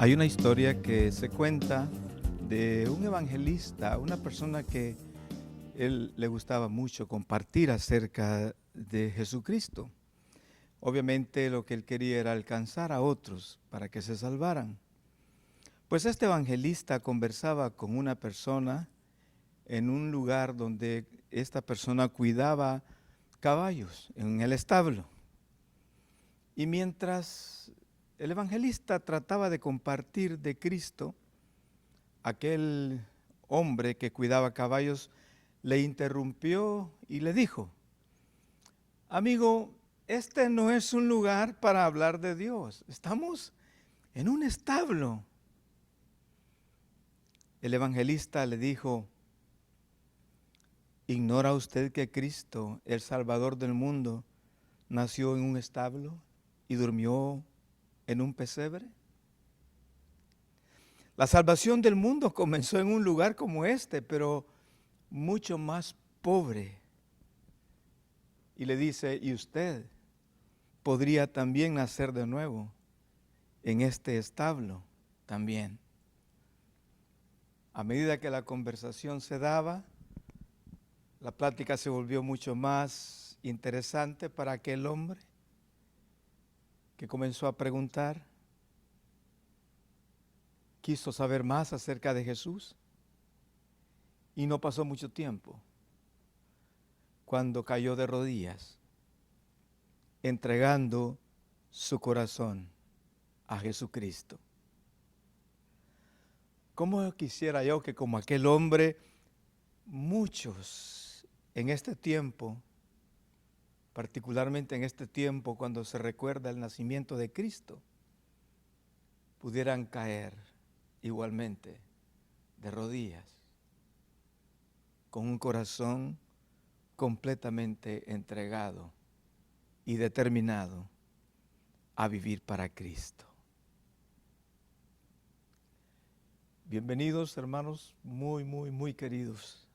Hay una historia que se cuenta de un evangelista, una persona que él le gustaba mucho compartir acerca de Jesucristo. Obviamente lo que él quería era alcanzar a otros para que se salvaran. Pues este evangelista conversaba con una persona en un lugar donde esta persona cuidaba caballos, en el establo. Y mientras el evangelista trataba de compartir de Cristo, aquel hombre que cuidaba caballos le interrumpió y le dijo: amigo, este no es un lugar para hablar de Dios, estamos en un establo. El evangelista le dijo: ¿ignora usted que Cristo, el Salvador del mundo, nació en un establo y durmió en un pesebre? La salvación del mundo comenzó en un lugar como este, pero mucho más pobre. Y le dice: y usted podría también nacer de nuevo en este establo también. A medida que la conversación se daba, la plática se volvió mucho más interesante para aquel hombre, que comenzó a preguntar, quiso saber más acerca de Jesús, y no pasó mucho tiempo cuando cayó de rodillas, entregando su corazón a Jesucristo. ¿Cómo quisiera yo que, como aquel hombre, muchos en este tiempo, particularmente en este tiempo cuando se recuerda el nacimiento de Cristo, pudieran caer igualmente de rodillas, con un corazón completamente entregado y determinado a vivir para Cristo? Bienvenidos, hermanos, muy queridos.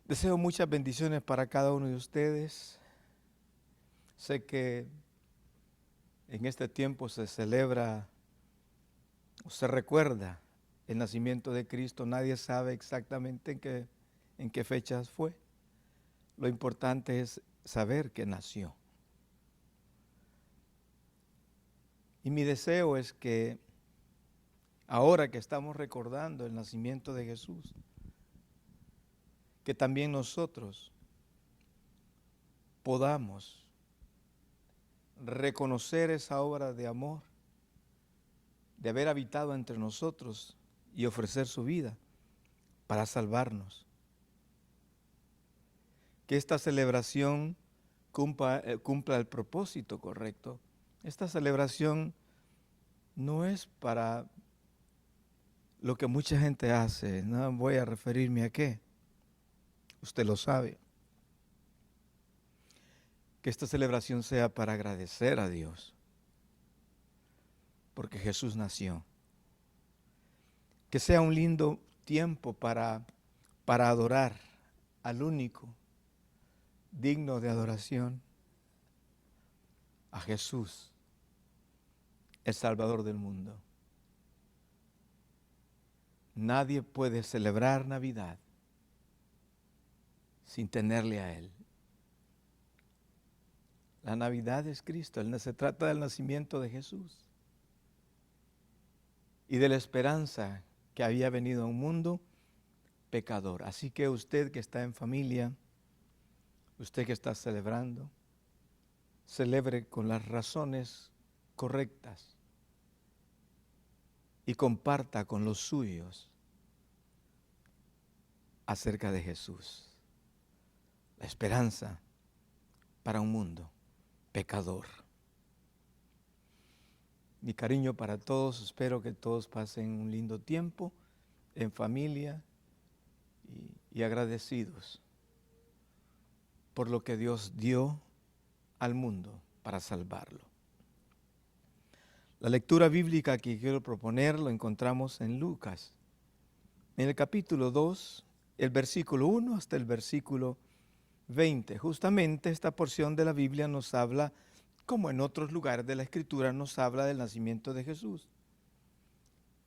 Deseo muchas bendiciones para cada uno de ustedes. Sé que en este tiempo se celebra o se recuerda el nacimiento de Cristo. Nadie sabe exactamente en qué fechas fue. Lo importante es saber que nació. Y mi deseo es que ahora que estamos recordando el nacimiento de Jesús, que también nosotros podamos reconocer esa obra de amor, de haber habitado entre nosotros y ofrecer su vida para salvarnos. Que esta celebración cumpla el propósito correcto. Esta celebración no es para lo que mucha gente hace. No voy a referirme a qué. Usted lo sabe. Que esta celebración sea para agradecer a Dios, porque Jesús nació. Que sea un lindo tiempo para adorar al único digno de adoración, a Jesús, el Salvador del mundo. Nadie puede celebrar Navidad sin tenerle a Él. La Navidad es Cristo, se trata del nacimiento de Jesús y de la esperanza que había venido a un mundo pecador. Así que usted que está en familia, usted que está celebrando, celebre con las razones correctas y comparta con los suyos acerca de Jesús, la esperanza para un mundo pecador. Mi cariño para todos, espero que todos pasen un lindo tiempo en familia y agradecidos por lo que Dios dio al mundo para salvarlo. La lectura bíblica que quiero proponer lo encontramos en Lucas, en el capítulo 2, el versículo 1 hasta el versículo 20. Justamente esta porción de la Biblia nos habla como en otros lugares de la Escritura nos habla del nacimiento de Jesús.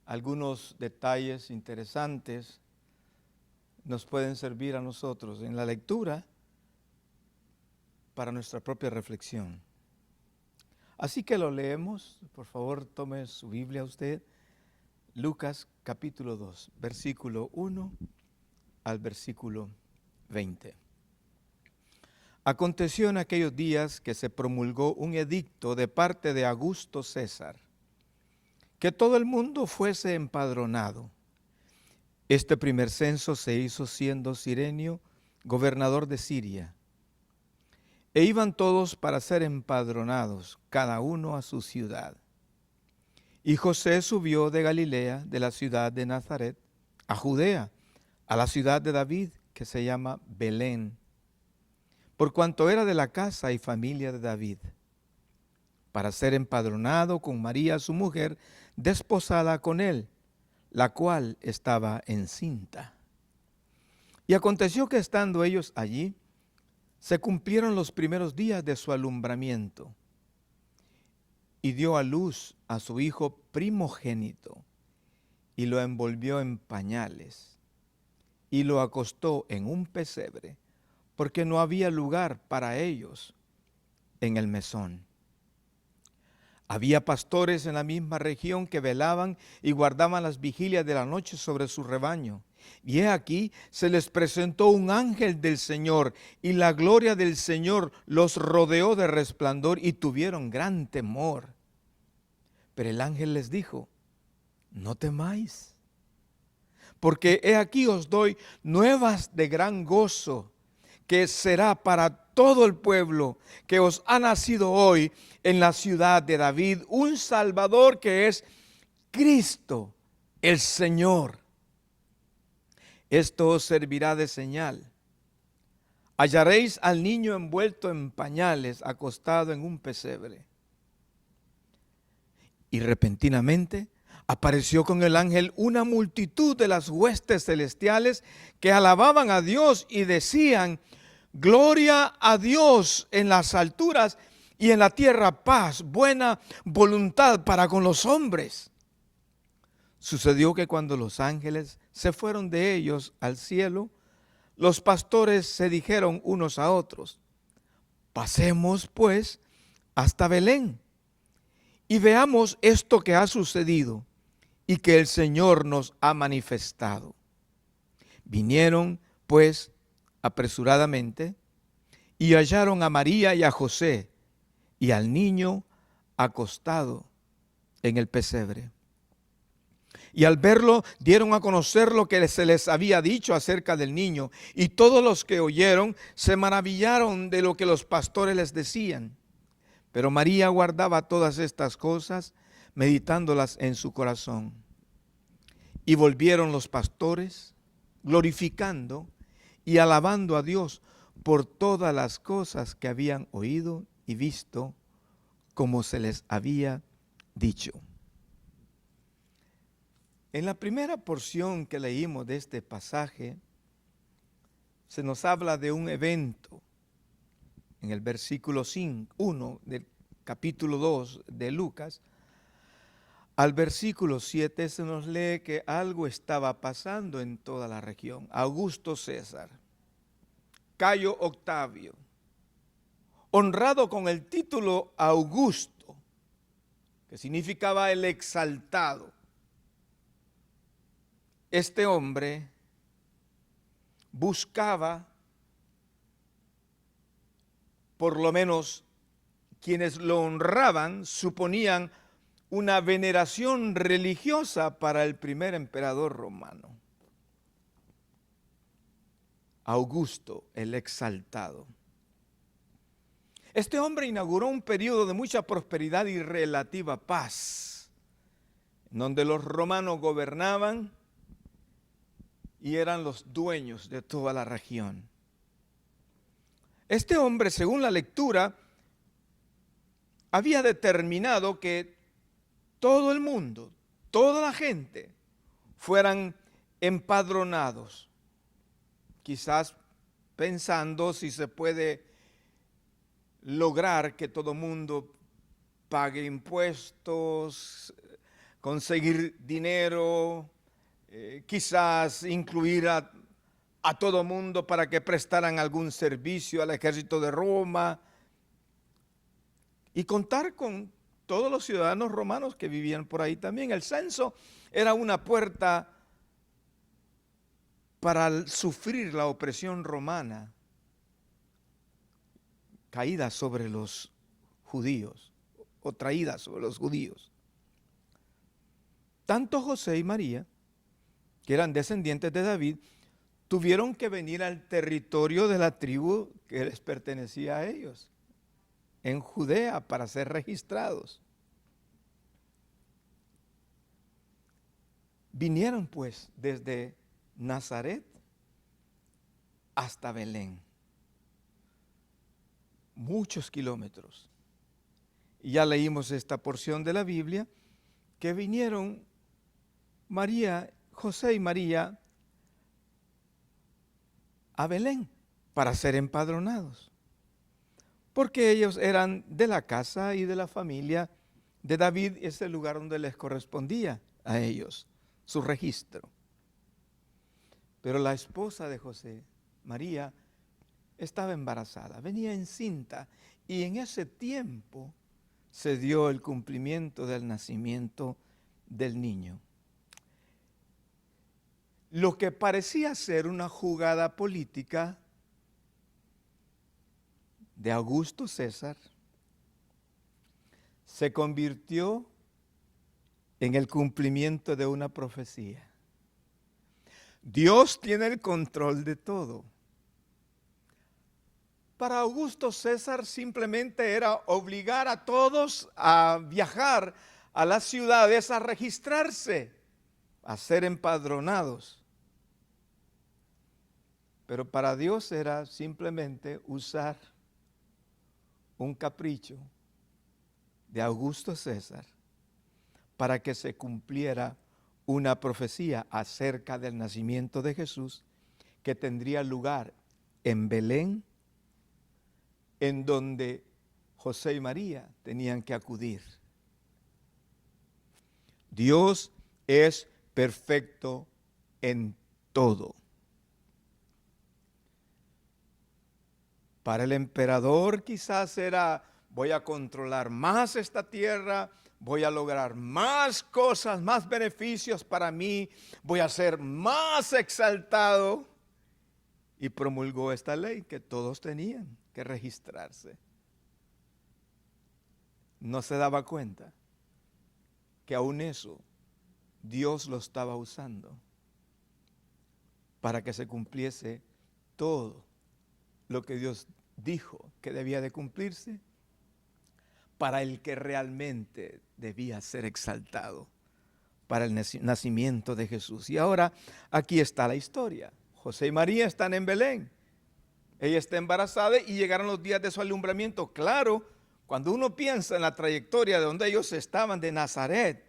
Algunos detalles interesantes nos pueden servir a nosotros en la lectura para nuestra propia reflexión. Así que lo leemos. Por favor, tome su Biblia usted. Lucas capítulo 2, versículo 1 al versículo 20. Aconteció en aquellos días que se promulgó un edicto de parte de Augusto César, que todo el mundo fuese empadronado. Este primer censo se hizo siendo Cirenio gobernador de Siria. E iban todos para ser empadronados, cada uno a su ciudad. Y José subió de Galilea, de la ciudad de Nazaret, a Judea, a la ciudad de David, que se llama Belén, por cuanto era de la casa y familia de David, para ser empadronado con María su mujer, desposada con él, la cual estaba encinta. Y aconteció que estando ellos allí, se cumplieron los primeros días de su alumbramiento, y dio a luz a su hijo primogénito, y lo envolvió en pañales, y lo acostó en un pesebre, porque no había lugar para ellos en el mesón. Había pastores en la misma región que velaban y guardaban las vigilias de la noche sobre su rebaño. Y he aquí, se les presentó un ángel del Señor, y la gloria del Señor los rodeó de resplandor, y tuvieron gran temor. Pero el ángel les dijo: no temáis, porque he aquí os doy nuevas de gran gozo, que será para todo el pueblo, que os ha nacido hoy en la ciudad de David un Salvador, que es Cristo el Señor. Esto os servirá de señal. Hallaréis al niño envuelto en pañales, acostado en un pesebre. Y repentinamente apareció con el ángel una multitud de las huestes celestiales que alababan a Dios y decían: gloria a Dios en las alturas, y en la tierra paz, buena voluntad para con los hombres. Sucedió que cuando los ángeles se fueron de ellos al cielo, los pastores se dijeron unos a otros: pasemos pues hasta Belén y veamos esto que ha sucedido y que el Señor nos ha manifestado. Vinieron pues apresuradamente y hallaron a María y a José y al niño acostado en el pesebre. Y al verlo dieron a conocer lo que se les había dicho acerca del niño, y todos los que oyeron se maravillaron de lo que los pastores les decían. Pero María guardaba todas estas cosas, meditándolas en su corazón. Y volvieron los pastores, glorificando y alabando a Dios por todas las cosas que habían oído y visto, como se les había dicho. En la primera porción que leímos de este pasaje, se nos habla de un evento. En el versículo 1 del capítulo 2 de Lucas, al versículo 7 se nos lee que algo estaba pasando en toda la región. Augusto César, Cayo Octavio, honrado con el título Augusto, que significaba el exaltado. Este hombre buscaba, por lo menos quienes lo honraban, suponían una veneración religiosa para el primer emperador romano. Augusto, el exaltado. Este hombre inauguró un periodo de mucha prosperidad y relativa paz, en donde los romanos gobernaban y eran los dueños de toda la región. Este hombre, según la lectura, había determinado que todo el mundo, toda la gente, fueran empadronados. Quizás pensando si se puede lograr que todo el mundo pague impuestos, conseguir dinero, quizás incluir a todo mundo para que prestaran algún servicio al ejército de Roma y contar con todos los ciudadanos romanos que vivían por ahí también. El censo era una puerta para sufrir la opresión romana caída sobre los judíos o traída sobre los judíos. Tanto José y María, que eran descendientes de David, tuvieron que venir al territorio de la tribu que les pertenecía a ellos, en Judea, para ser registrados. Vinieron pues desde Nazaret hasta Belén, muchos kilómetros. Y ya leímos esta porción de la Biblia, que vinieron José y María a Belén para ser empadronados, porque ellos eran de la casa y de la familia de David, es el lugar donde les correspondía a ellos su registro. Pero la esposa de José, María, estaba embarazada, venía encinta, y en ese tiempo se dio el cumplimiento del nacimiento del niño. Lo que parecía ser una jugada política de Augusto César se convirtió en el cumplimiento de una profecía. Dios tiene el control de todo. Para Augusto César simplemente era obligar a todos a viajar a las ciudades a registrarse, a ser empadronados. Pero para Dios era simplemente usar un capricho de Augusto César para que se cumpliera una profecía acerca del nacimiento de Jesús que tendría lugar en Belén, en donde José y María tenían que acudir. Dios es perfecto en todo. Para el emperador quizás era: voy a controlar más esta tierra, voy a lograr más cosas, más beneficios para mí, voy a ser más exaltado. Y promulgó esta ley que todos tenían que registrarse. No se daba cuenta que aún eso Dios lo estaba usando para que se cumpliese todo lo que Dios dijo que debía de cumplirse para el que realmente debía ser exaltado, para el nacimiento de Jesús. Y ahora aquí está la historia. José y María están en Belén. Ella está embarazada y llegaron los días de su alumbramiento. Claro, cuando uno piensa en la trayectoria de donde ellos estaban, de Nazaret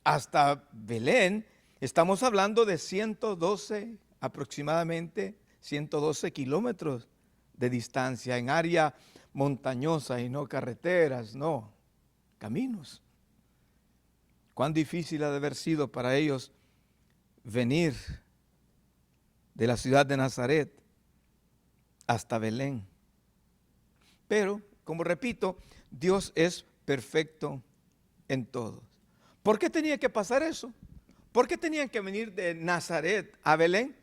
hasta Belén, estamos hablando de 112, aproximadamente 112 kilómetros de distancia, en área montañosa y no carreteras, no, caminos. Cuán difícil ha de haber sido para ellos venir de la ciudad de Nazaret hasta Belén. Pero, como repito, Dios es perfecto en todo. ¿Por qué tenía que pasar eso? ¿Por qué tenían que venir de Nazaret a Belén?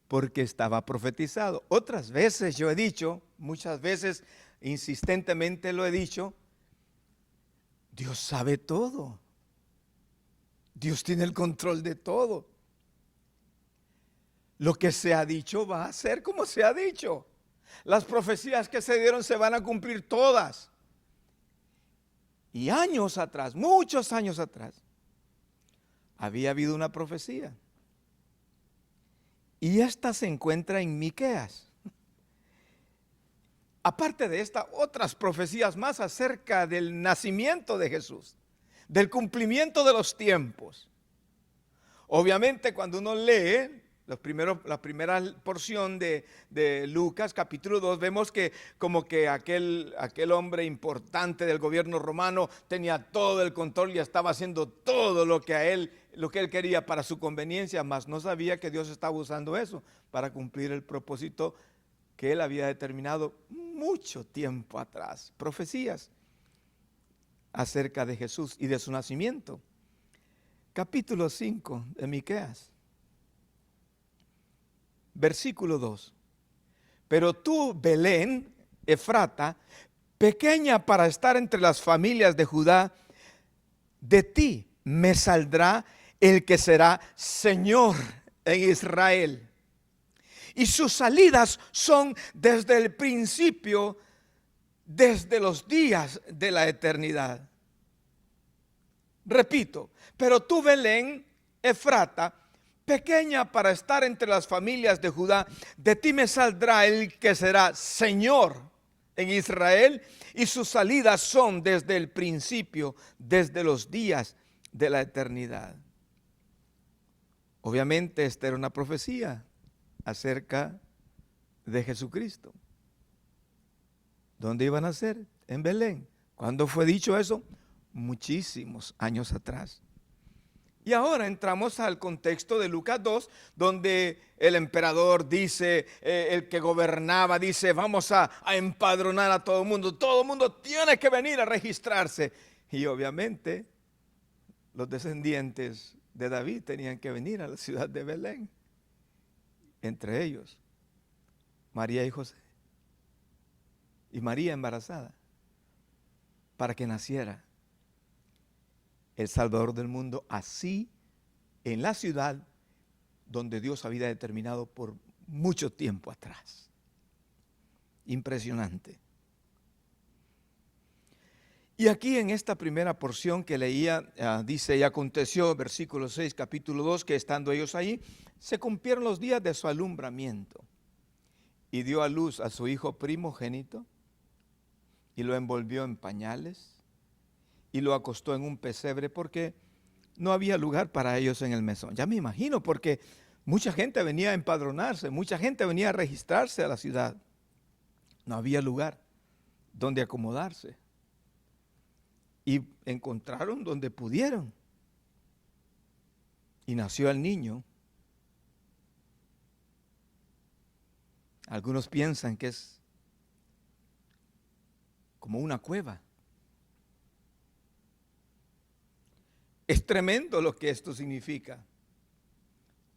Porque estaba profetizado. Otras veces yo he dicho, muchas veces insistentemente lo he dicho, Dios sabe todo. Dios tiene el control de todo. Lo que se ha dicho va a ser como se ha dicho. Las profecías que se dieron se van a cumplir todas. Y años atrás, muchos años atrás, había habido una profecía. Y esta se encuentra en Miqueas. Aparte de esta, otras profecías más acerca del nacimiento de Jesús, del cumplimiento de los tiempos. Obviamente, cuando uno lee La primera porción de Lucas, capítulo 2, vemos que como que aquel hombre importante del gobierno romano tenía todo el control y estaba haciendo todo lo que él quería para su conveniencia, mas no sabía que Dios estaba usando eso para cumplir el propósito que él había determinado mucho tiempo atrás. Profecías acerca de Jesús y de su nacimiento. Capítulo 5 de Miqueas. Versículo 2. Pero tú, Belén, Efrata, pequeña para estar entre las familias de Judá, de ti me saldrá el que será Señor en Israel. Y sus salidas son desde el principio, desde los días de la eternidad. Repito, pero tú, Belén, Efrata, pequeña para estar entre las familias de Judá, de ti me saldrá el que será Señor en Israel, y sus salidas son desde el principio, desde los días de la eternidad. Obviamente esta era una profecía acerca de Jesucristo. ¿Dónde iban a nacer? En Belén. ¿Cuándo fue dicho eso? Muchísimos años atrás. Y ahora entramos al contexto de Lucas 2, donde el emperador dice, el que gobernaba dice, vamos a empadronar a todo el mundo tiene que venir a registrarse. Y obviamente los descendientes de David tenían que venir a la ciudad de Belén, entre ellos María y José, y María embarazada, para que naciera el Salvador del mundo, así en la ciudad donde Dios había determinado por mucho tiempo atrás. Impresionante. Y aquí en esta primera porción que leía, dice, y aconteció, versículo 6, capítulo 2, que estando ellos ahí, se cumplieron los días de su alumbramiento, y dio a luz a su hijo primogénito, y lo envolvió en pañales, y lo acostó en un pesebre porque no había lugar para ellos en el mesón. Ya me imagino, porque mucha gente venía a empadronarse, mucha gente venía a registrarse a la ciudad. No había lugar donde acomodarse. Y encontraron donde pudieron. Y nació el niño. Algunos piensan que es como una cueva. Es tremendo lo que esto significa.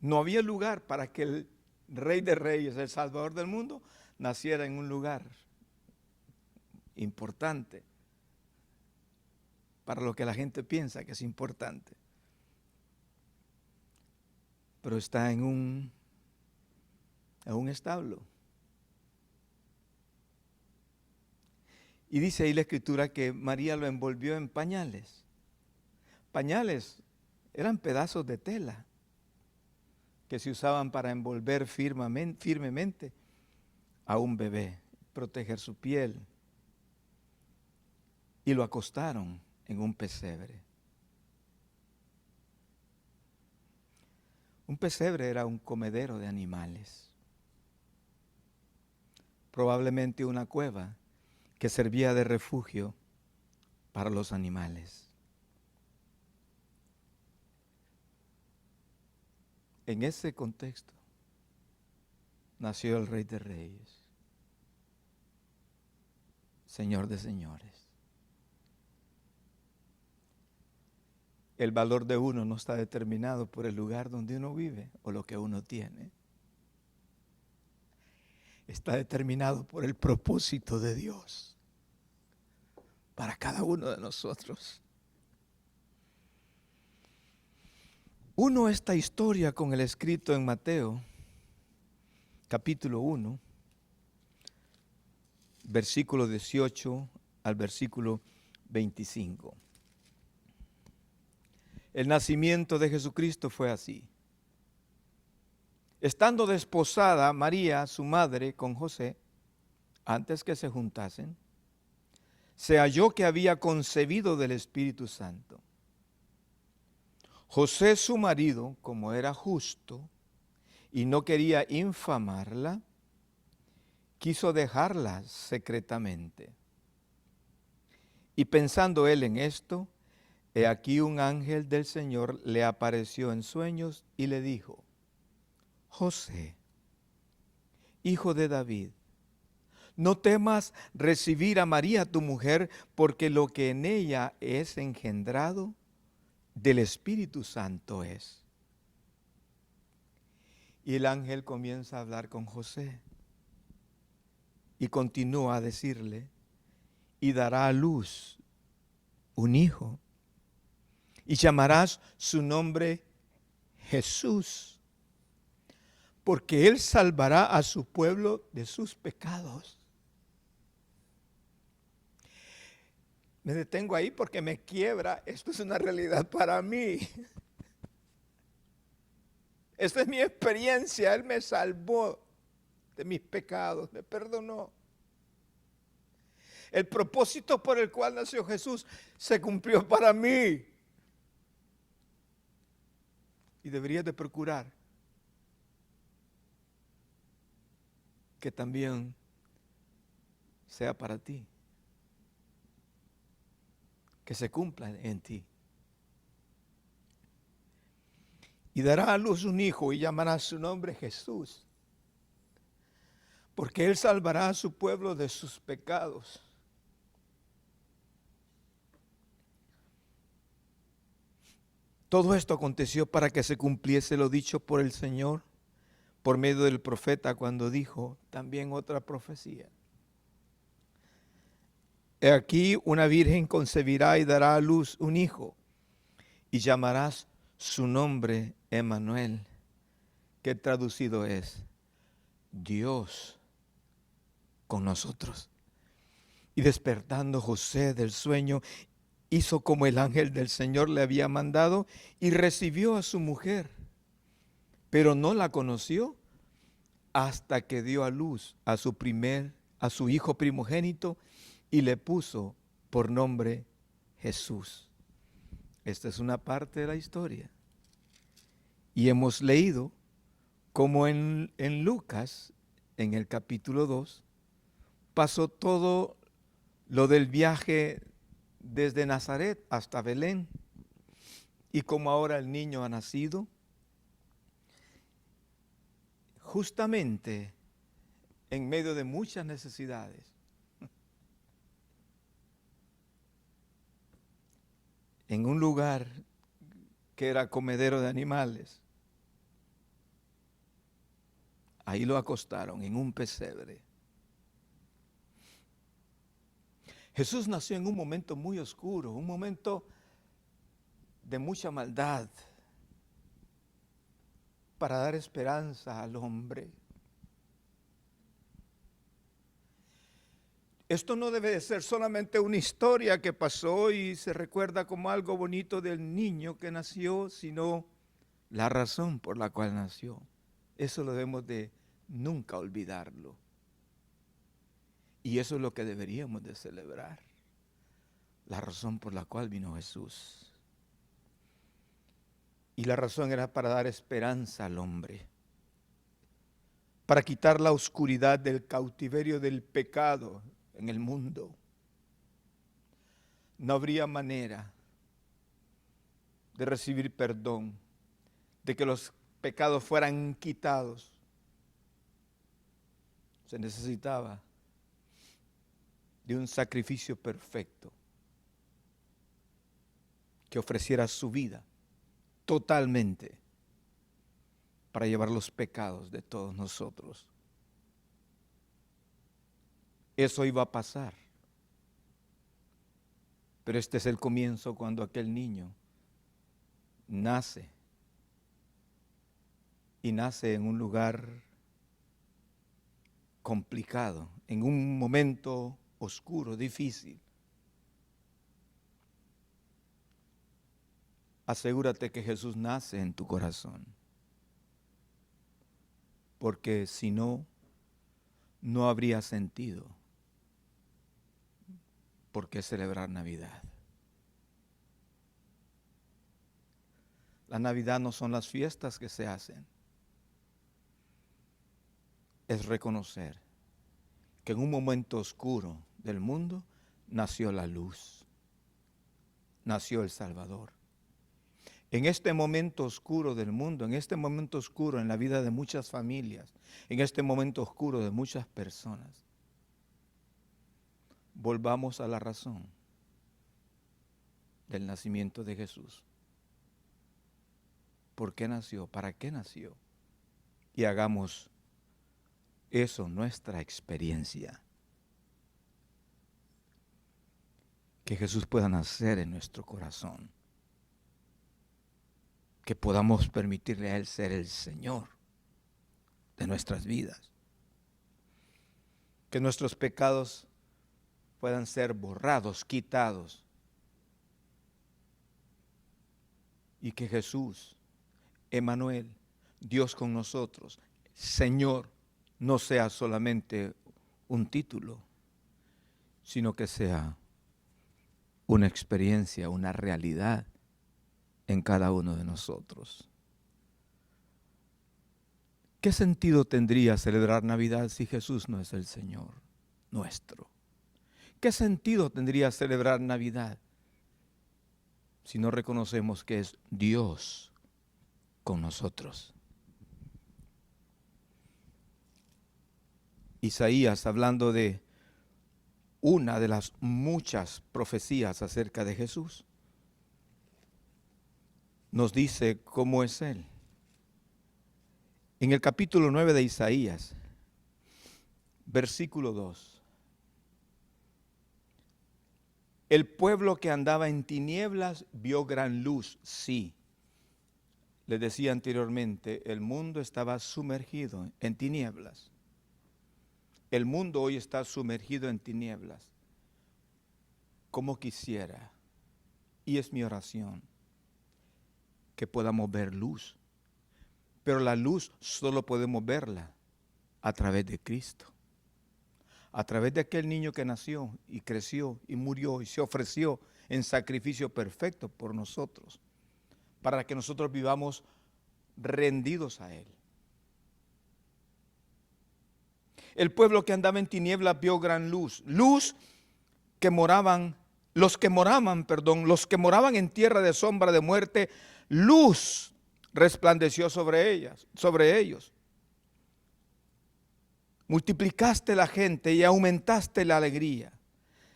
No había lugar para que el Rey de Reyes, el Salvador del mundo, naciera en un lugar importante para lo que la gente piensa que es importante. Pero está en un establo. Y dice ahí la Escritura que María lo envolvió en pañales. Pañales eran pedazos de tela que se usaban para envolver firmemente a un bebé, proteger su piel. Y lo acostaron en un pesebre. Un pesebre era un comedero de animales. Probablemente una cueva que servía de refugio para los animales. En ese contexto nació el Rey de Reyes, Señor de señores. El valor de uno no está determinado por el lugar donde uno vive o lo que uno tiene. Está determinado por el propósito de Dios para cada uno de nosotros. Uno esta historia con el escrito en Mateo, capítulo 1, versículo 18 al versículo 25. El nacimiento de Jesucristo fue así. Estando desposada María, su madre, con José, antes que se juntasen, se halló que había concebido del Espíritu Santo. José, su marido, como era justo y no quería infamarla, quiso dejarla secretamente. Y pensando él en esto, he aquí un ángel del Señor le apareció en sueños y le dijo: José, hijo de David, no temas recibir a María tu mujer, porque lo que en ella es engendrado del Espíritu Santo es. Y el ángel comienza a hablar con José y continúa a decirle: y dará a luz un hijo, y llamarás su nombre Jesús, porque él salvará a su pueblo de sus pecados. Me detengo ahí porque me quiebra. Esto es una realidad para mí. Esta es mi experiencia. Él me salvó de mis pecados, me perdonó. El propósito por el cual nació Jesús se cumplió para mí. Y deberías de procurar que también sea para ti, que se cumpla en ti. Y dará a luz un hijo y llamará su nombre Jesús, porque él salvará a su pueblo de sus pecados. Todo esto aconteció para que se cumpliese lo dicho por el Señor por medio del profeta cuando dijo también otra profecía: he aquí una virgen concebirá y dará a luz un hijo, y llamarás su nombre Emmanuel, que traducido es Dios con nosotros. Y despertando José del sueño, hizo como el ángel del Señor le había mandado y recibió a su mujer, pero no la conoció hasta que dio a luz a su hijo primogénito, y le puso por nombre Jesús. Esta es una parte de la historia. Y hemos leído como en Lucas, en el capítulo 2, pasó todo lo del viaje desde Nazaret hasta Belén, y como ahora el niño ha nacido, justamente en medio de muchas necesidades. En un lugar que era comedero de animales, ahí lo acostaron en un pesebre. Jesús nació en un momento muy oscuro, un momento de mucha maldad, para dar esperanza al hombre. Esto no debe de ser solamente una historia que pasó y se recuerda como algo bonito del niño que nació, sino la razón por la cual nació. Eso lo debemos de nunca olvidarlo. Y eso es lo que deberíamos de celebrar. La razón por la cual vino Jesús. Y la razón era para dar esperanza al hombre, para quitar la oscuridad del cautiverio del pecado en el mundo. No habría manera de recibir perdón, de que los pecados fueran quitados. Se necesitaba de un sacrificio perfecto que ofreciera su vida totalmente para llevar los pecados de todos nosotros. Eso iba a pasar. Pero este es el comienzo cuando aquel niño nace. Y nace en un lugar complicado, en un momento oscuro, difícil. Asegúrate que Jesús nace en tu corazón. Porque si no, no habría sentido por qué celebrar Navidad. La Navidad no son las fiestas que se hacen. es reconocer que en un momento oscuro del mundo nació la luz, nació el Salvador. En este momento oscuro del mundo, en este momento oscuro en la vida de muchas familias, en este momento oscuro de muchas personas, volvamos a la razón del nacimiento de Jesús. ¿Por qué nació? ¿Para qué nació? Y hagamos eso nuestra experiencia. Que Jesús pueda nacer en nuestro corazón. Que podamos permitirle a Él ser el Señor de nuestras vidas. Que nuestros pecados puedan ser borrados, quitados. Y que Jesús, Emmanuel, Dios con nosotros, Señor, no sea solamente un título, sino que sea una experiencia, una realidad en cada uno de nosotros. ¿Qué sentido tendría celebrar Navidad si Jesús no es el Señor nuestro? ¿Qué sentido tendría celebrar Navidad si no reconocemos que es Dios con nosotros? Isaías, hablando de una de las muchas profecías acerca de Jesús, nos dice cómo es Él. En el capítulo 9 de Isaías, versículo 2. El pueblo que andaba en tinieblas vio gran luz. Sí, les decía anteriormente, el mundo estaba sumergido en tinieblas. El mundo hoy está sumergido en tinieblas. Como quisiera, y es mi oración, que podamos ver luz. Pero la luz solo podemos verla a través de Cristo. A través de aquel niño que nació y creció y murió y se ofreció en sacrificio perfecto por nosotros, para que nosotros vivamos rendidos a Él. El pueblo que andaba en tinieblas vio gran luz, luz que moraban, los que moraban en tierra de sombra de muerte, luz resplandeció sobre ellos. Multiplicaste la gente y aumentaste la alegría.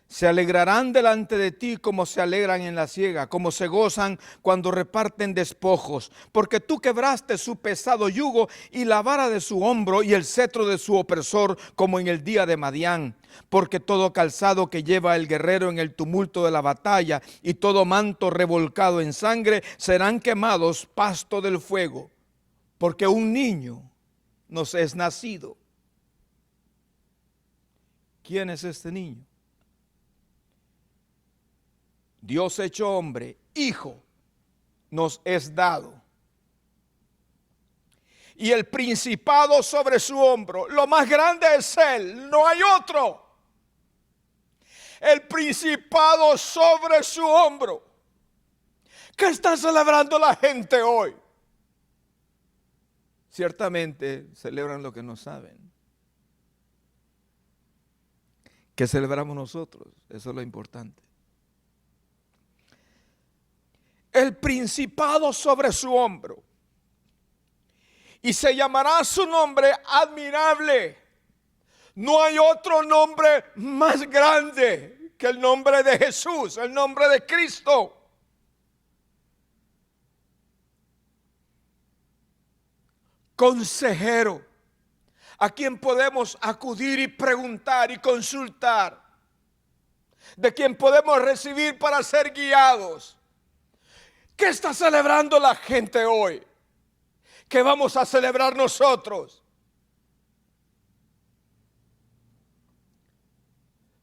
Se alegrarán delante de ti como se alegran en la siega, como se gozan cuando reparten despojos, porque tú quebraste su pesado yugo y la vara de su hombro y el cetro de su opresor, como en el día de Madián. Porque todo calzado que lleva el guerrero en el tumulto de la batalla y todo manto revolcado en sangre serán quemados pasto del fuego, porque un niño nos es nacido. ¿Quién es este niño? Dios hecho hombre, hijo, nos es dado. Y el principado sobre su hombro, lo más grande es Él, no hay otro. El principado sobre su hombro. ¿Qué está celebrando la gente hoy? Ciertamente celebran lo que no saben. ¿Qué celebramos nosotros? Eso es lo importante. El principado sobre su hombro. Y se llamará su nombre admirable. No hay otro nombre más grande que el nombre de Jesús, el nombre de Cristo. Consejero, a quien podemos acudir y preguntar y consultar, de quien podemos recibir para ser guiados. ¿Qué está celebrando la gente hoy? ¿Qué vamos a celebrar nosotros?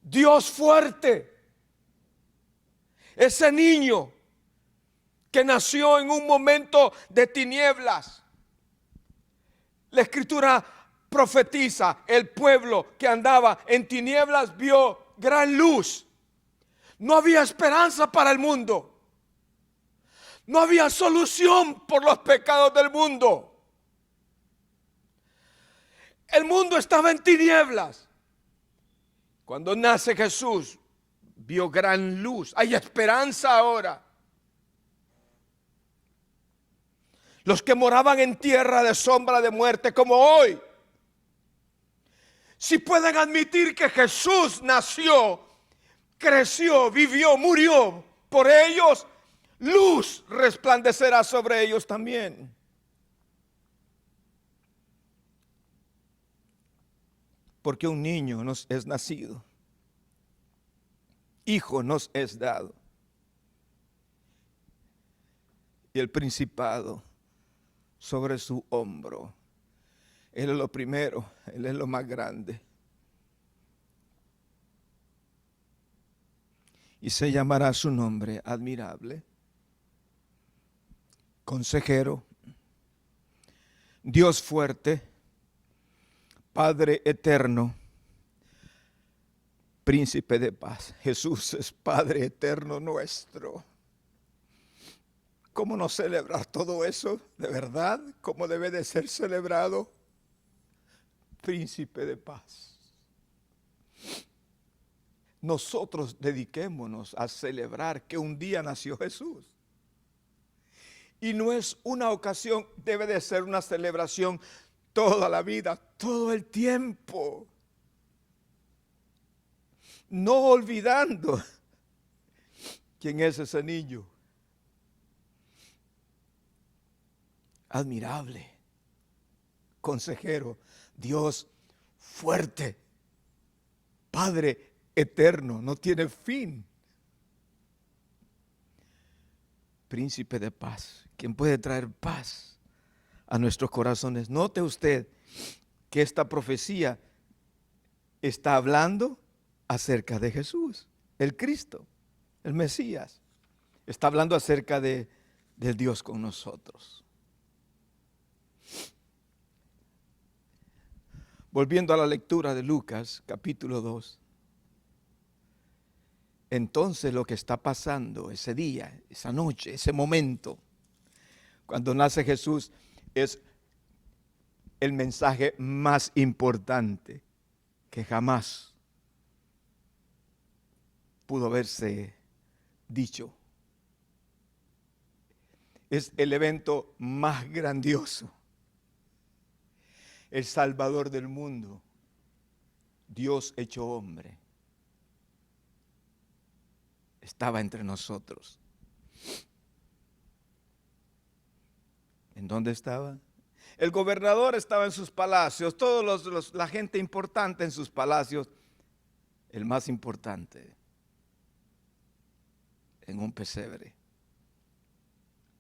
Dios fuerte. Ese niño que nació en un momento de tinieblas. La Escritura profetiza, el pueblo que andaba en tinieblas vio gran luz. No había esperanza para el mundo. No había solución por los pecados del mundo. El mundo estaba en tinieblas. Cuando nace Jesús, vio gran luz. Hay esperanza ahora. Los que moraban en tierra de sombra de muerte, como hoy, si pueden admitir que Jesús nació, creció, vivió, murió por ellos, luz resplandecerá sobre ellos también. Porque un niño nos es nacido, hijo nos es dado, y el principado sobre su hombro. Él es lo primero, Él es lo más grande. Y se llamará su nombre admirable, consejero, Dios fuerte, Padre eterno, príncipe de paz. Jesús es Padre eterno nuestro. ¿Cómo no celebrar todo eso de verdad? ¿Cómo debe de ser celebrado? Príncipe de paz. Nosotros dediquémonos a celebrar que un día nació Jesús. Y no es una ocasión, debe de ser una celebración toda la vida, todo el tiempo. No olvidando quién es ese niño. Admirable, consejero, Dios fuerte, Padre eterno, no tiene fin. Príncipe de paz, quien puede traer paz a nuestros corazones. Note usted que esta profecía está hablando acerca de Jesús, el Cristo, el Mesías. Está hablando acerca del Dios con nosotros. Volviendo a la lectura de Lucas, capítulo 2. Entonces lo que está pasando ese día, esa noche, ese momento, cuando nace Jesús, es el mensaje más importante que jamás pudo haberse dicho. Es el evento más grandioso. El Salvador del mundo, Dios hecho hombre, estaba entre nosotros. ¿En dónde estaba? El gobernador estaba en sus palacios, la gente importante en sus palacios. El más importante, en un pesebre,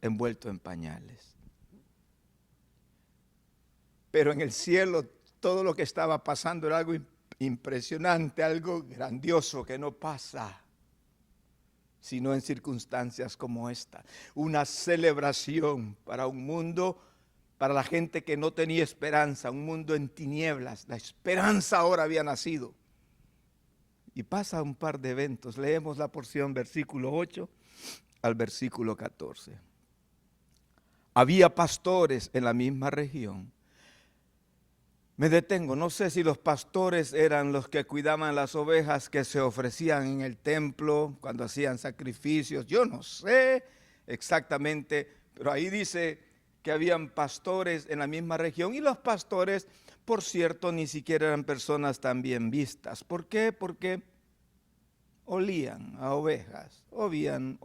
envuelto en pañales. Pero en el cielo todo lo que estaba pasando era algo impresionante, algo grandioso que no pasa sino en circunstancias como esta. Una celebración para un mundo, para la gente que no tenía esperanza, un mundo en tinieblas. La esperanza ahora había nacido. Y pasa un par de eventos. Leemos la porción versículo 8 al versículo 14. Había pastores en la misma región. Me detengo, no sé si los pastores eran los que cuidaban las ovejas que se ofrecían en el templo cuando hacían sacrificios. Yo no sé exactamente, pero ahí dice que habían pastores en la misma región. Y los pastores, por cierto, ni siquiera eran personas tan bien vistas. ¿Por qué? Porque olían a ovejas, olían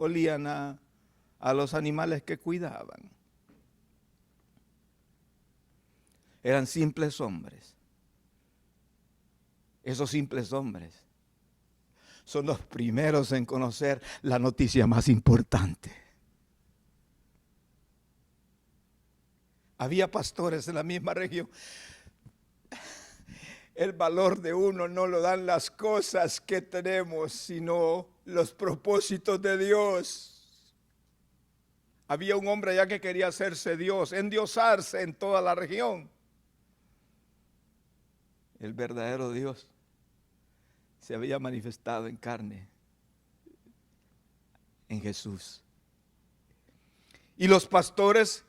a los animales que cuidaban. Eran simples hombres. Esos simples hombres son los primeros en conocer la noticia más importante. Había pastores en la misma región. El valor de uno no lo dan las cosas que tenemos, sino los propósitos de Dios. Había un hombre allá que quería hacerse Dios, endiosarse en toda la región. El verdadero Dios se había manifestado en carne, en Jesús. Y los pastores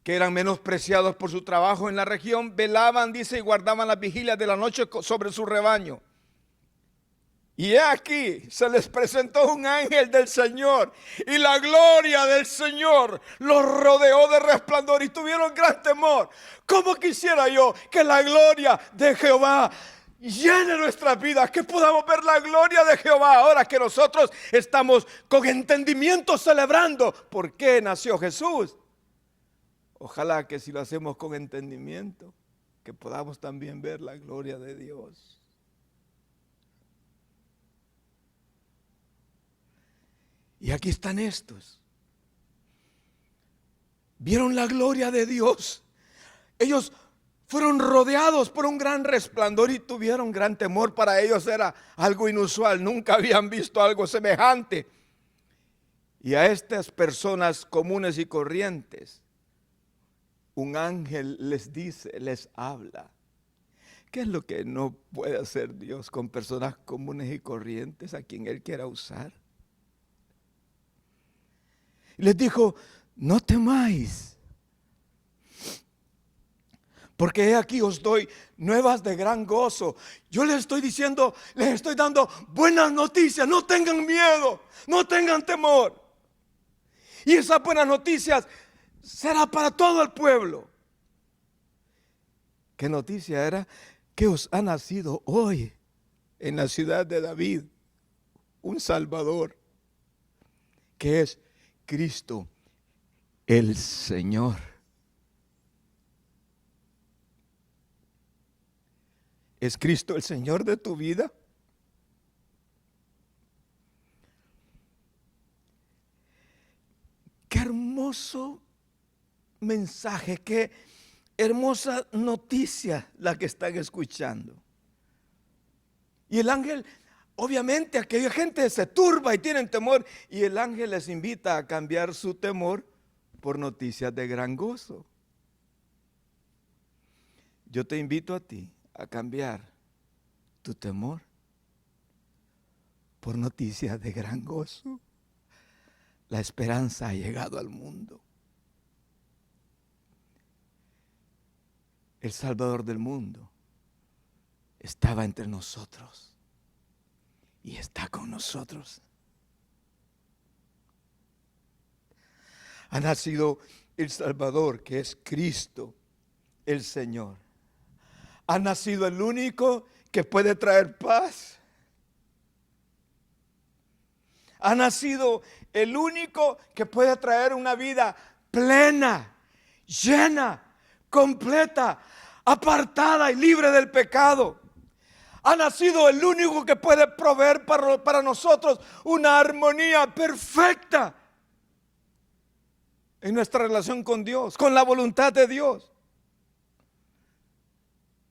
que eran menospreciados por su trabajo en la región, velaban, dice, y guardaban las vigilias de la noche sobre su rebaño. Y he aquí, se les presentó un ángel del Señor, y la gloria del Señor los rodeó de resplandor, y tuvieron gran temor. ¿Cómo quisiera yo que la gloria de Jehová llene nuestras vidas, que podamos ver la gloria de Jehová ahora que nosotros estamos con entendimiento celebrando por qué nació Jesús? Ojalá que si lo hacemos con entendimiento, que podamos también ver la gloria de Dios. Y aquí están estos. Vieron la gloria de Dios. Ellos fueron rodeados por un gran resplandor y tuvieron gran temor. Para ellos era algo inusual. Nunca habían visto algo semejante. Y a estas personas comunes y corrientes, un ángel les dice, les habla. ¿Qué es lo que no puede hacer Dios con personas comunes y corrientes a quien Él quiera usar? Les dijo, no temáis, porque he aquí os doy nuevas de gran gozo. Yo les estoy diciendo, les estoy dando buenas noticias. No tengan miedo, no tengan temor. Y esas buenas noticias será para todo el pueblo. ¿Qué noticia era? Que os ha nacido hoy en la ciudad de David un Salvador, que es Cristo el Señor. ¿Es Cristo el Señor de tu vida? Qué hermoso mensaje, qué hermosa noticia la que están escuchando. Y el ángel, obviamente aquella gente se turba y tienen temor, y el ángel les invita a cambiar su temor por noticias de gran gozo. Yo te invito a ti a cambiar tu temor por noticias de gran gozo. La esperanza ha llegado al mundo. El Salvador del mundo estaba entre nosotros y está con nosotros. Ha nacido el Salvador, que es Cristo, el Señor. Ha nacido el único que puede traer paz. Ha nacido el único que puede traer una vida plena, llena, completa, apartada y libre del pecado. Ha nacido el único que puede proveer para nosotros una armonía perfecta en nuestra relación con Dios, con la voluntad de Dios.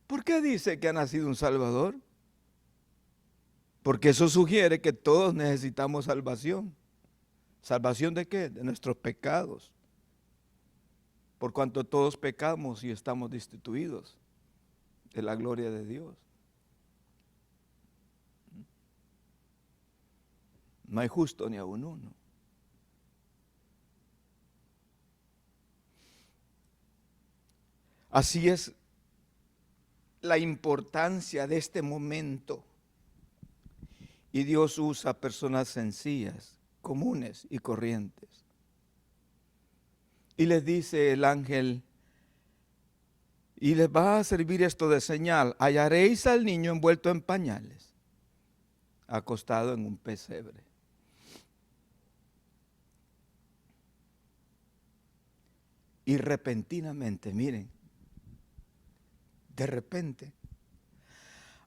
¿Por qué dice que ha nacido un Salvador? Porque eso sugiere que todos necesitamos salvación. ¿Salvación de qué? De nuestros pecados. Por cuanto todos pecamos y estamos destituidos de la gloria de Dios. No hay justo ni aun uno. Así es la importancia de este momento. Y Dios usa personas sencillas, comunes y corrientes. Y les dice el ángel, y les va a servir esto de señal: hallaréis al niño envuelto en pañales, acostado en un pesebre. Y repentinamente, miren, de repente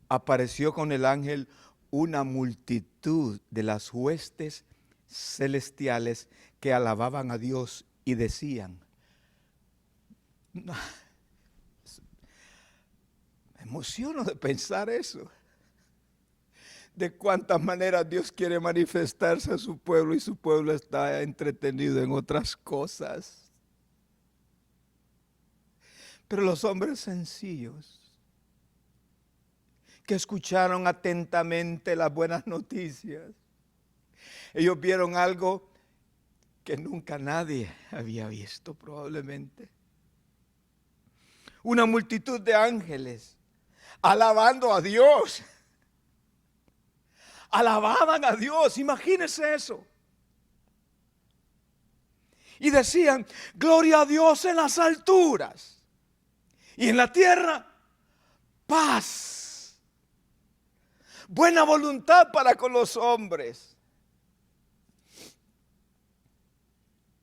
apareció con el ángel una multitud de las huestes celestiales que alababan a Dios y decían, me emociono de pensar eso, de cuántas maneras Dios quiere manifestarse a su pueblo y su pueblo está entretenido en otras cosas. Pero los hombres sencillos que escucharon atentamente las buenas noticias, ellos vieron algo que nunca nadie había visto probablemente. una multitud de ángeles alabando a Dios. Alababan a Dios, imagínense eso. Y decían, gloria a Dios en las alturas. Y en la tierra, paz. Buena voluntad para con los hombres.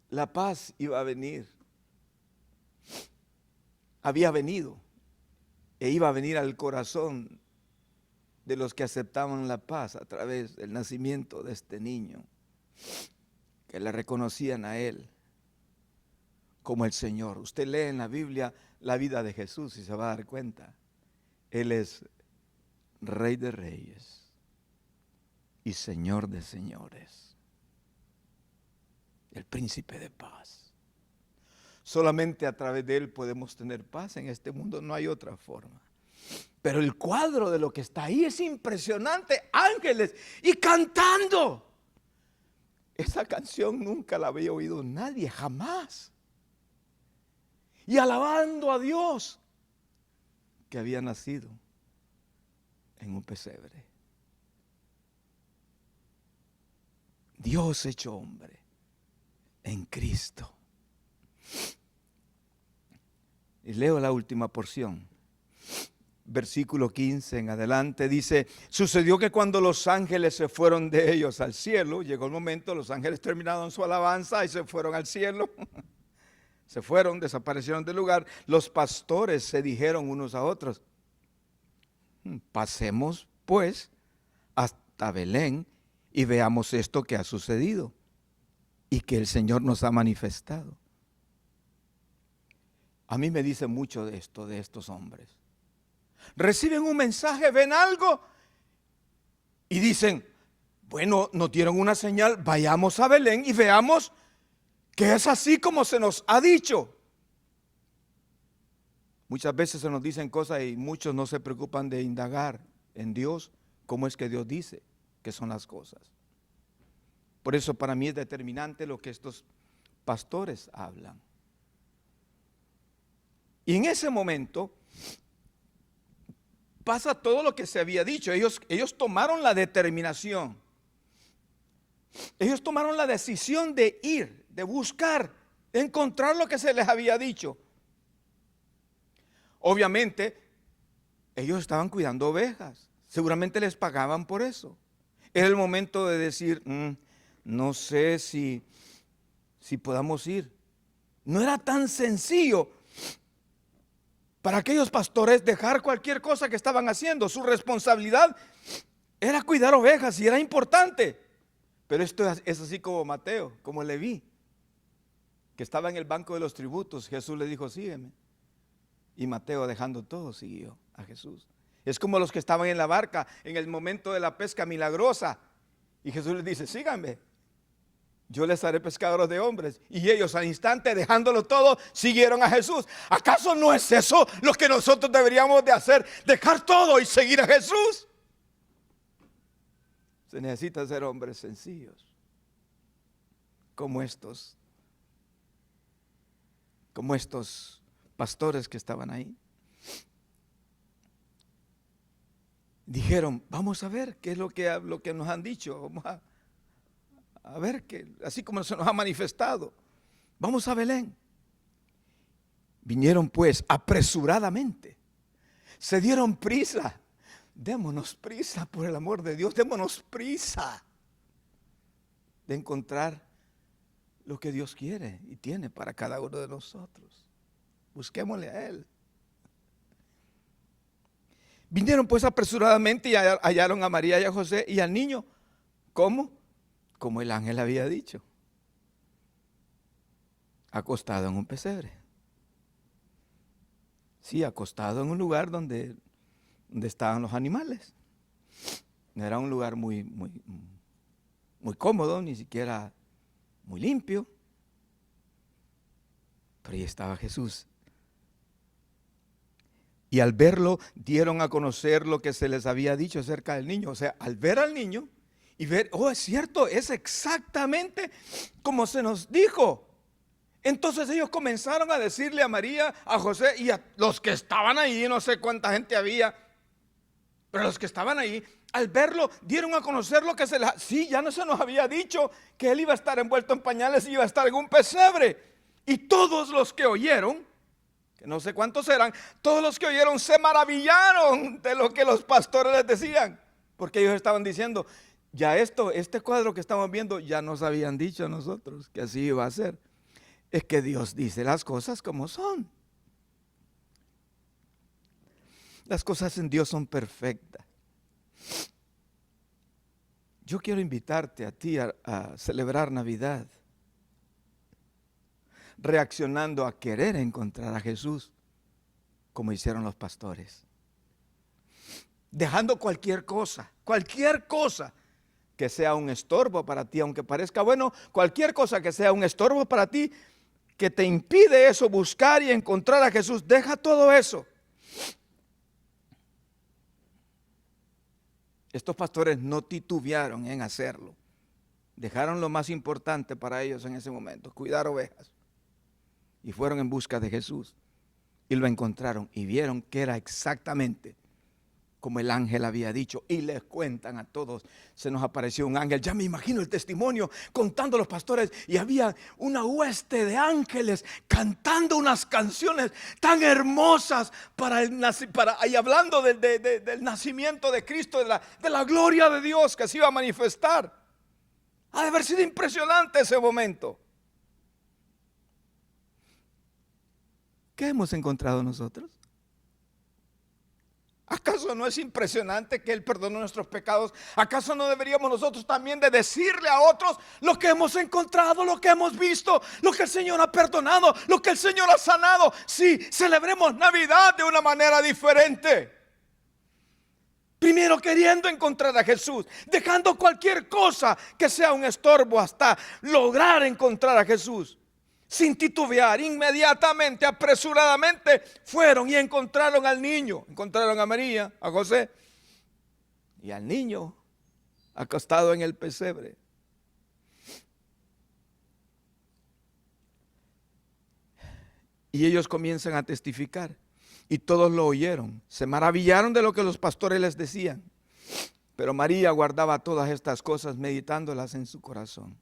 La paz iba a venir. Había venido. E iba a venir al corazón de los que aceptaban la paz a través del nacimiento de este niño, que le reconocían a él como el Señor. Usted lee en la Biblia la vida de Jesús y se va a dar cuenta. Él es Rey de Reyes y Señor de Señores, el Príncipe de Paz. Solamente a través de Él podemos tener paz en este mundo, no hay otra forma. Pero el cuadro de lo que está ahí es impresionante, ángeles y cantando. Esa canción nunca la había oído nadie, jamás. Y alabando a Dios que había nacido en un pesebre. Dios hecho hombre en Cristo. Y leo la última porción. Versículo 15 en adelante dice, sucedió que cuando los ángeles se fueron de ellos al cielo, llegó el momento, los ángeles terminaron su alabanza y se fueron al cielo. Se fueron, desaparecieron del lugar. Los pastores se dijeron unos a otros, pasemos pues hasta Belén y veamos esto que ha sucedido y que el Señor nos ha manifestado. A mí me dice mucho de esto, de estos hombres. Reciben un mensaje, ven algo y dicen, bueno, nos dieron una señal, vayamos a Belén y veamos que es así como se nos ha dicho. Muchas veces se nos dicen cosas y muchos no se preocupan de indagar en Dios cómo es que Dios dice que son las cosas. Por eso para mí es determinante lo que estos pastores hablan. Y en ese momento pasa todo lo que se había dicho. Ellos tomaron la determinación. Ellos tomaron la decisión de ir, de buscar, de encontrar lo que se les había dicho. Obviamente, ellos estaban cuidando ovejas. Seguramente les pagaban por eso. Era el momento de decir, no sé si podamos ir. No era tan sencillo para aquellos pastores dejar cualquier cosa que estaban haciendo. Su responsabilidad era cuidar ovejas y era importante. Pero esto es así como Mateo, como Leví, que estaba en el banco de los tributos. Jesús le dijo, sígueme. Y Mateo, dejando todo, siguió a Jesús. Es como los que estaban en la barca en el momento de la pesca milagrosa. Y Jesús les dice, síganme. Yo les haré pescadores de hombres. Y ellos al instante, dejándolo todo, siguieron a Jesús. ¿Acaso no es eso lo que nosotros deberíamos de hacer? Dejar todo y seguir a Jesús. Se necesita ser hombres sencillos, como estos pastores que estaban ahí. Dijeron, vamos a ver qué es lo que nos han dicho. Vamos a ver que así como se nos ha manifestado. Vamos a Belén. Vinieron pues apresuradamente. Se dieron prisa. Démonos prisa, por el amor de Dios, démonos prisa de encontrar lo que Dios quiere y tiene para cada uno de nosotros. Busquémosle a Él. Vinieron pues apresuradamente y hallaron a María y a José y al niño. ¿Cómo? Como el ángel había dicho. Acostado en un pesebre. Sí, acostado en un lugar donde estaban los animales. No era un lugar muy cómodo, ni siquiera muy limpio. Pero ahí estaba Jesús. Y al verlo, dieron a conocer lo que se les había dicho acerca del niño. O sea, al ver al niño y ver, es cierto, es exactamente como se nos dijo. Entonces ellos comenzaron a decirle a María, a José y a los que estaban ahí, no sé cuánta gente había, pero los que estaban ahí, al verlo, dieron a conocer lo que sí, ya no se nos había dicho que él iba a estar envuelto en pañales y iba a estar en un pesebre. Y todos los que oyeron, que no sé cuántos eran, todos los que oyeron se maravillaron de lo que los pastores les decían, porque ellos estaban diciendo, ya este cuadro que estamos viendo, ya nos habían dicho a nosotros que así iba a ser. Es que Dios dice las cosas como son. Las cosas en Dios son perfectas. Yo quiero invitarte a ti a celebrar Navidad, reaccionando a querer encontrar a Jesús, como hicieron los pastores. Dejando cualquier cosa que sea un estorbo para ti, aunque parezca bueno, cualquier cosa que sea un estorbo para ti, que te impide eso, buscar y encontrar a Jesús, deja todo eso. Estos pastores no titubearon en hacerlo. Dejaron lo más importante para ellos en ese momento, cuidar ovejas. Y fueron en busca de Jesús. Y lo encontraron y vieron que era exactamente como el ángel había dicho. Y les cuentan a todos, se nos apareció un ángel. Ya me imagino el testimonio contando a los pastores. Y había una hueste de ángeles cantando unas canciones tan hermosas y hablando del nacimiento de Cristo, de la gloria de Dios que se iba a manifestar. Ha de haber sido impresionante ese momento. ¿Qué hemos encontrado nosotros? ¿Acaso no es impresionante que Él perdonó nuestros pecados? ¿Acaso no deberíamos nosotros también de decirle a otros lo que hemos encontrado, lo que hemos visto, lo que el Señor ha perdonado, lo que el Señor ha sanado? Sí, celebremos Navidad de una manera diferente. Primero queriendo encontrar a Jesús, dejando cualquier cosa que sea un estorbo hasta lograr encontrar a Jesús. Sin titubear, inmediatamente, apresuradamente, fueron y encontraron al niño. Encontraron a María, a José y al niño acostado en el pesebre. Y ellos comienzan a testificar. Y todos lo oyeron. Se maravillaron de lo que los pastores les decían. Pero María guardaba todas estas cosas, meditándolas en su corazón.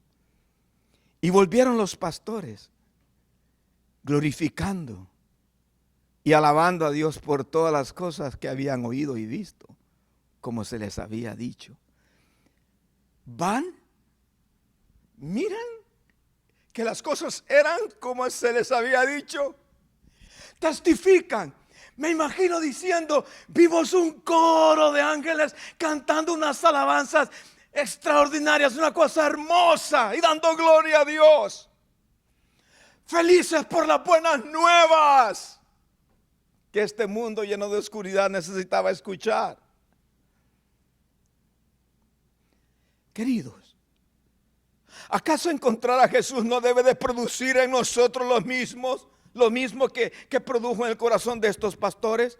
Y volvieron los pastores, glorificando y alabando a Dios por todas las cosas que habían oído y visto, como se les había dicho. Van, miran que las cosas eran como se les había dicho. Testifican. Me imagino diciendo, vimos un coro de ángeles cantando unas alabanzas extraordinarias, una cosa hermosa y dando gloria a Dios. Felices por las buenas nuevas que este mundo lleno de oscuridad necesitaba escuchar. Queridos, ¿acaso encontrar a Jesús no debe de producir en nosotros lo mismo que produjo en el corazón de estos pastores?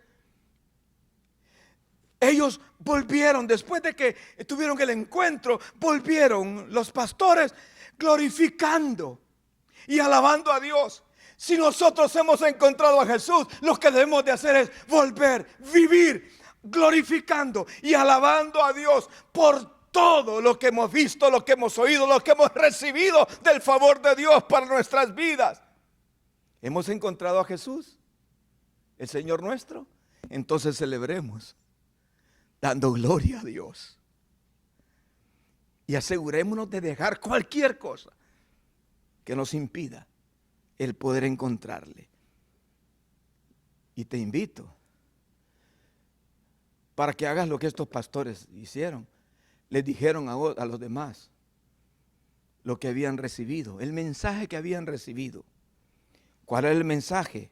Ellos volvieron, después de que tuvieron el encuentro, volvieron los pastores glorificando y alabando a Dios. Si nosotros hemos encontrado a Jesús, lo que debemos de hacer es volver, vivir, glorificando y alabando a Dios por todo lo que hemos visto, lo que hemos oído, lo que hemos recibido del favor de Dios para nuestras vidas. ¿Hemos encontrado a Jesús, el Señor nuestro? Entonces celebremos, dando gloria a Dios. Y asegurémonos de dejar cualquier cosa que nos impida el poder encontrarle. Y te invito para que hagas lo que estos pastores hicieron. Les dijeron a los demás lo que habían recibido, el mensaje que habían recibido. ¿Cuál es el mensaje?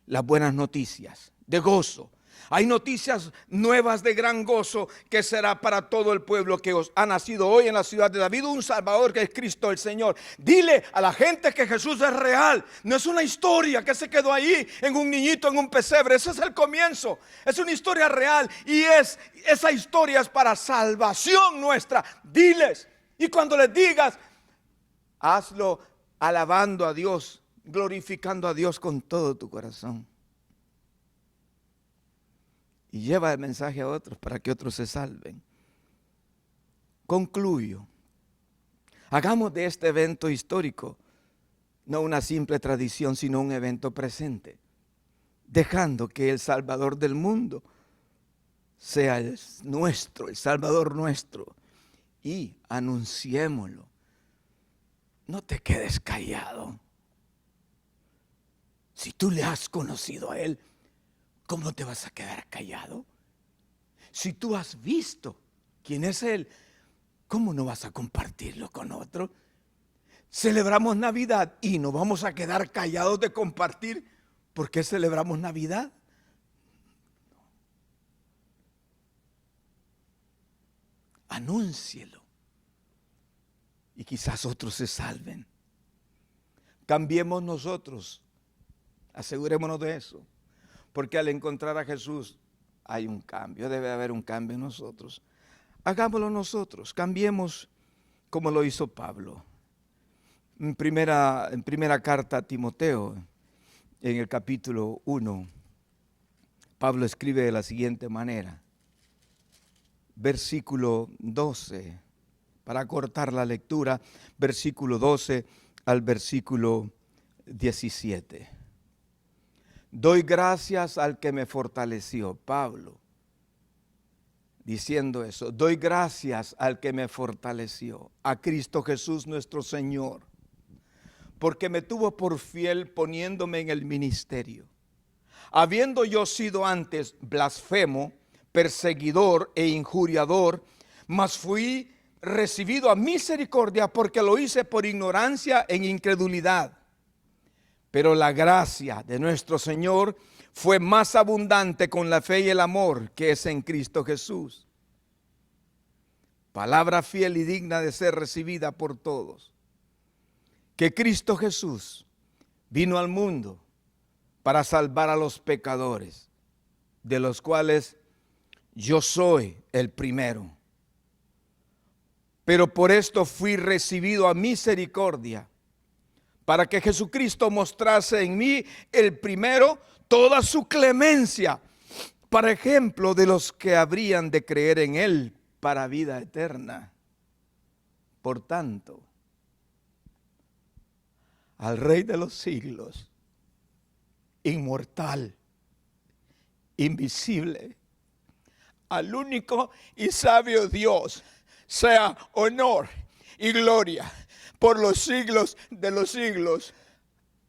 Las buenas noticias de gozo. Hay noticias nuevas de gran gozo que será para todo el pueblo, que os ha nacido hoy en la ciudad de David un Salvador, que es Cristo el Señor. Dile a la gente que Jesús es real. No es una historia que se quedó ahí en un niñito en un pesebre. Ese es el comienzo. Es una historia real y esa historia es para salvación nuestra. Diles, y cuando les digas, hazlo alabando a Dios glorificando a Dios con todo tu corazón. Y lleva el mensaje a otros para que otros se salven. Concluyo. Hagamos de este evento histórico no una simple tradición, sino un evento presente, dejando que el Salvador del mundo sea el nuestro, el Salvador nuestro, y anunciémoslo. No te quedes callado. Si tú le has conocido a Él, ¿cómo te vas a quedar callado? Si tú has visto quién es Él, ¿cómo no vas a compartirlo con otro? Celebramos Navidad y nos vamos a quedar callados de compartir. ¿Por qué celebramos Navidad? Anúncielo. Y quizás otros se salven. Cambiemos nosotros. Asegurémonos de eso. Porque al encontrar a Jesús hay un cambio. Debe haber un cambio en nosotros. Hagámoslo nosotros. Cambiemos como lo hizo Pablo. En primera carta a Timoteo, en el capítulo 1, Pablo escribe de la siguiente manera. Versículo 12, para cortar la lectura, versículo 12 al versículo 17. Doy gracias al que me fortaleció, Pablo, diciendo eso. Doy gracias al que me fortaleció, a Cristo Jesús nuestro Señor, porque me tuvo por fiel poniéndome en el ministerio. Habiendo yo sido antes blasfemo, perseguidor e injuriador, mas fui recibido a misericordia porque lo hice por ignorancia en incredulidad. Pero la gracia de nuestro Señor fue más abundante con la fe y el amor que es en Cristo Jesús. Palabra fiel y digna de ser recibida por todos. Que Cristo Jesús vino al mundo para salvar a los pecadores, de los cuales yo soy el primero. Pero por esto fui recibido a misericordia, para que Jesucristo mostrase en mí el primero toda su clemencia, para ejemplo de los que habrían de creer en Él para vida eterna. Por tanto, al Rey de los siglos, inmortal, invisible, al único y sabio Dios, sea honor y gloria por los siglos de los siglos.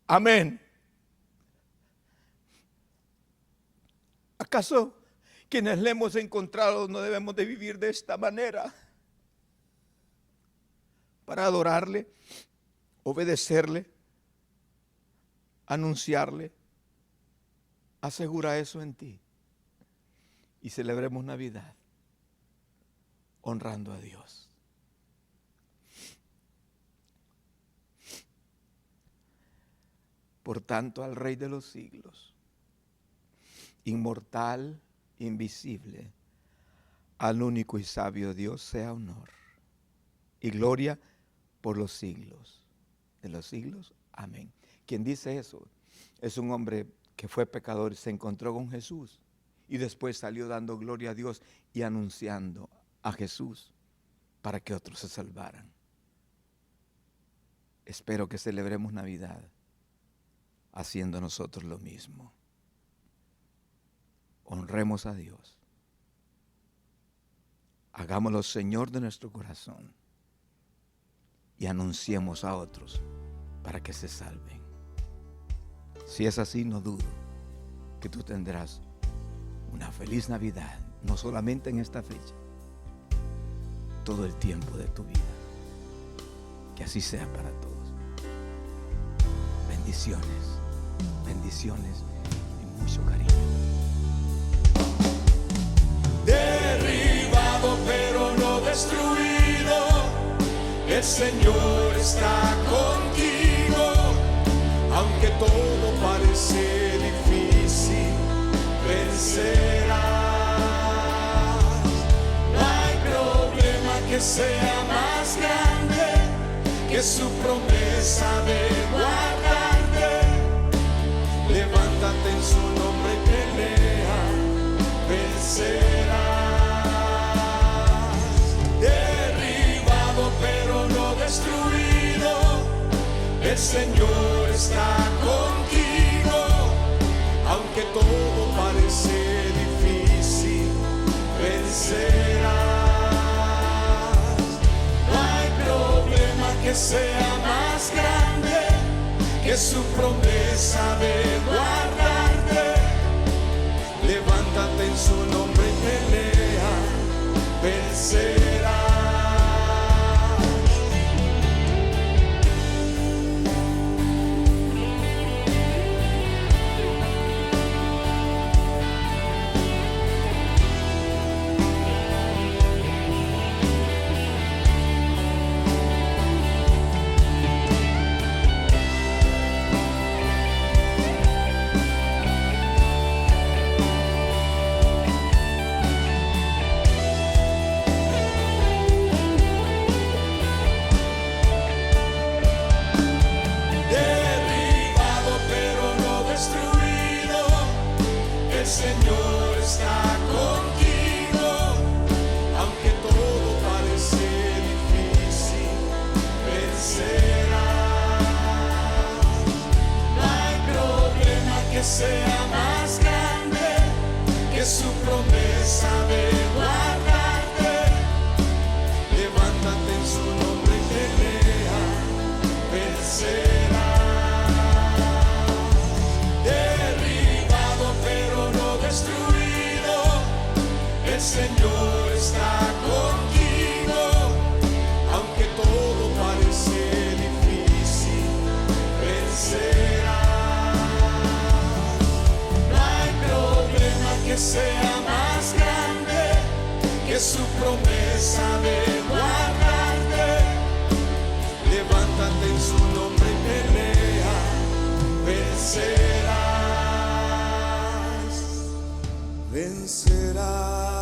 Amén. ¿Acaso quienes le hemos encontrado no debemos de vivir de esta manera? Para adorarle, obedecerle, anunciarle. Asegura eso en ti. Y celebremos Navidad honrando a Dios. Por tanto, al Rey de los siglos, inmortal, invisible, al único y sabio Dios, sea honor y gloria por los siglos de los siglos. Amén. Quien dice eso es un hombre que fue pecador y se encontró con Jesús y después salió dando gloria a Dios y anunciando a Jesús para que otros se salvaran. Espero que celebremos Navidad haciendo nosotros lo mismo. Honremos a Dios. Hagámoslo Señor de nuestro corazón y anunciemos a otros para que se salven. Si es así, no dudo que tú tendrás una feliz Navidad, no solamente en esta fecha, todo el tiempo de tu vida. Que así sea para todos. Bendiciones, bendiciones y mucho cariño. Derribado pero no destruido, el Señor está contigo, aunque todo parece difícil, vencerás. No hay problema que sea más grande que su promesa de guardarte. Señor está contigo, aunque todo parece difícil, vencerás. No hay problema que sea más grande que su promesa de guardarte. Levántate en su nombre y pelea, vencerás. El Señor está contigo, aunque todo parece difícil, vencerás. No hay problema que sea más grande que su promesa de guardarte. Levántate en su nombre y pelea, vencerás. El Señor está contigo, aunque todo parece difícil, vencerás. No hay problema que sea más grande que su promesa de guardarte. Levántate en su nombre y pelea, vencerás, vencerás.